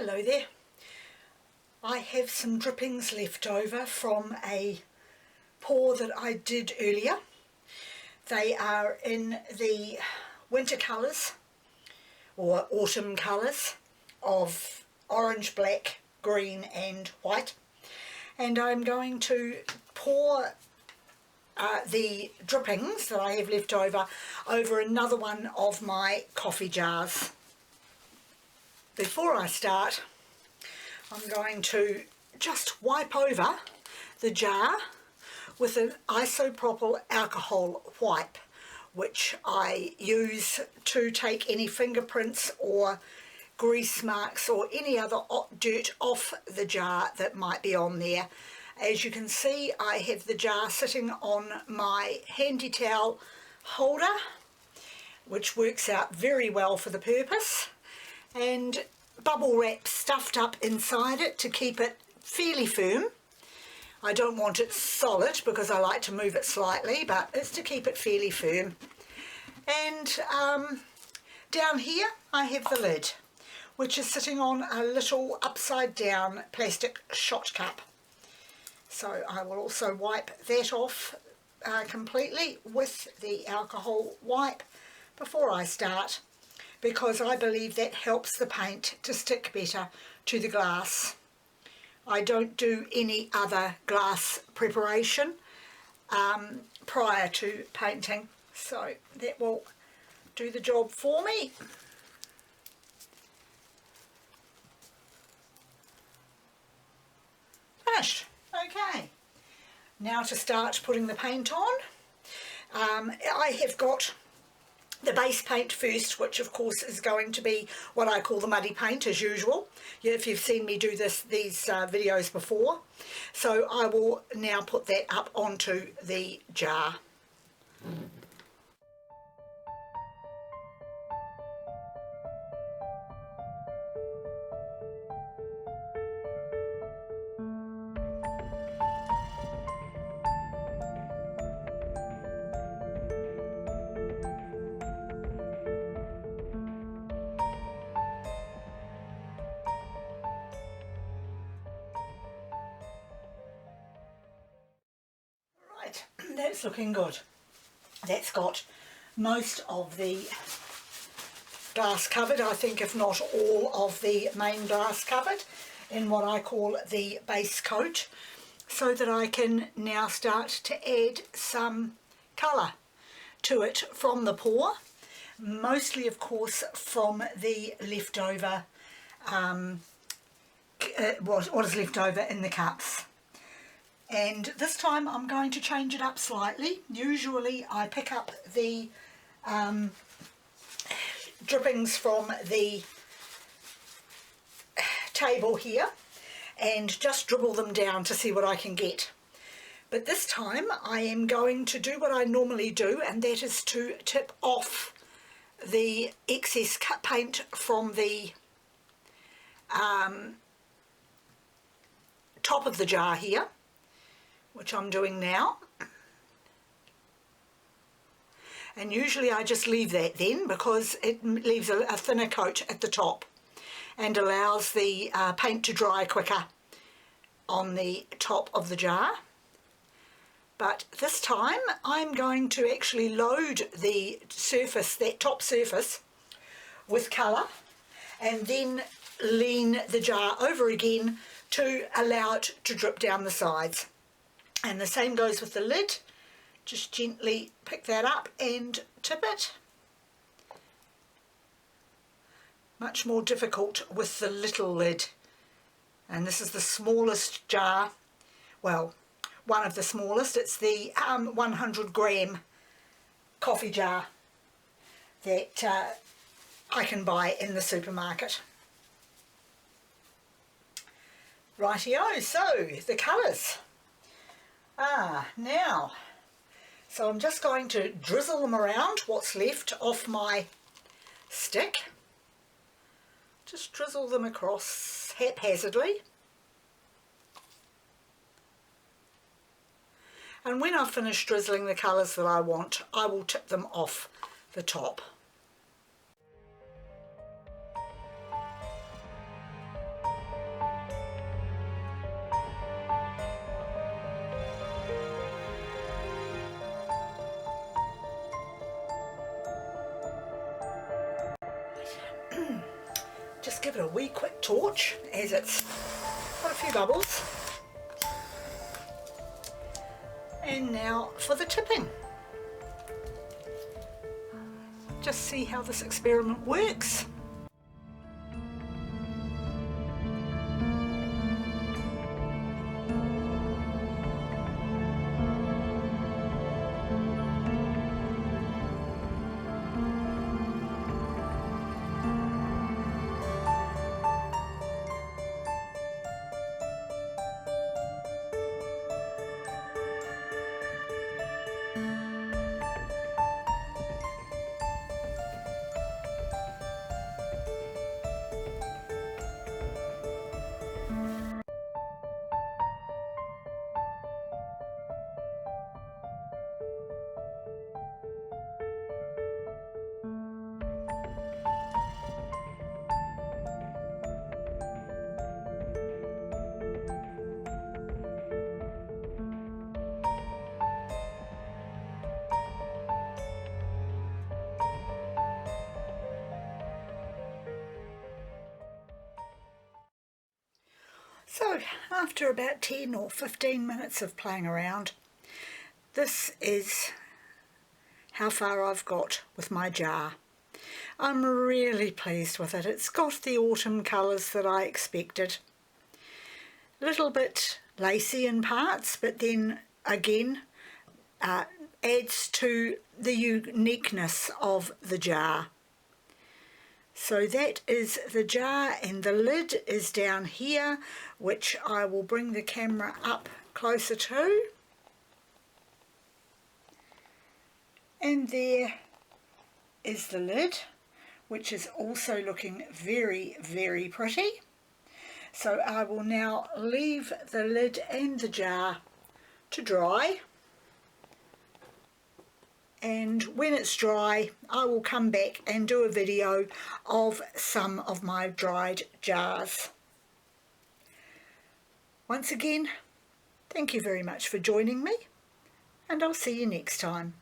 Hello there. I have some drippings left over from a pour that I did earlier. They are in the winter colours or autumn colours of orange, black, green and white, and I'm going to pour the drippings that I have left over another one of my coffee jars. Before I start, I'm going to just wipe over the jar with an isopropyl alcohol wipe, which I use to take any fingerprints or grease marks or any other dirt off the jar that might be on there. As you can see, I have the jar sitting on my handy towel holder, which works out very well for the purpose, and bubble wrap stuffed up inside it to keep it fairly firm. I don't want it solid because I like to move it slightly, but it's to keep it fairly firm. And down here I have the lid, which is sitting on a little upside down plastic shot cup. So I will also wipe that off completely with the alcohol wipe before I start, because I believe that helps the paint to stick better to the glass. I don't do any other glass preparation prior to painting, so that will do the job for me. Finished. Okay, now to start putting the paint on. I have got the base paint first, which of course is going to be what I call the muddy paint as usual, if you've seen me do these videos before. So I will now put that up onto the jar. That's looking good. That's got most of the glass covered, I think, if not all of the main glass covered in what I call the base coat, so that I can now start to add some colour to it from the pour, mostly of course from the leftover what is left over in the cups. And this time I'm going to change it up slightly. Usually I pick up the drippings from the table here and just dribble them down to see what I can get. But this time I am going to do what I normally do, and that is to tip off the excess paint from the top of the jar here, which I'm doing now. And usually I just leave that then, because it leaves a thinner coat at the top and allows the paint to dry quicker on the top of the jar. But this time I'm going to actually load the surface, that top surface, with colour, and then lean the jar over again to allow it to drip down the sides. And the same goes with the lid. Just gently pick that up and tip it. Much more difficult with the little lid. And this is the smallest jar, well, one of the smallest. It's the 100 gram coffee jar that I can buy in the supermarket. Rightio, so the colours. Now, so I'm just going to drizzle them around, what's left off my stick. Just drizzle them across haphazardly. And when I've finished drizzling the colours that I want, I will tip them off the top. just give it a wee quick torch as it's got a few bubbles. And now for the tipping. Just see how this experiment works. So after about 10 or 15 minutes of playing around, this is how far I've got with my jar. I'm really pleased with it. It's got the autumn colours that I expected. A little bit lacy in parts, but then again adds to the uniqueness of the jar. So that is the jar, and the lid is down here, which I will bring the camera up closer to. And there is the lid, which is also looking very, very pretty. So I will now leave the lid and the jar to dry. And when it's dry, I will come back and do a video of some of my dried jars. Once again, thank you very much for joining me, and I'll see you next time.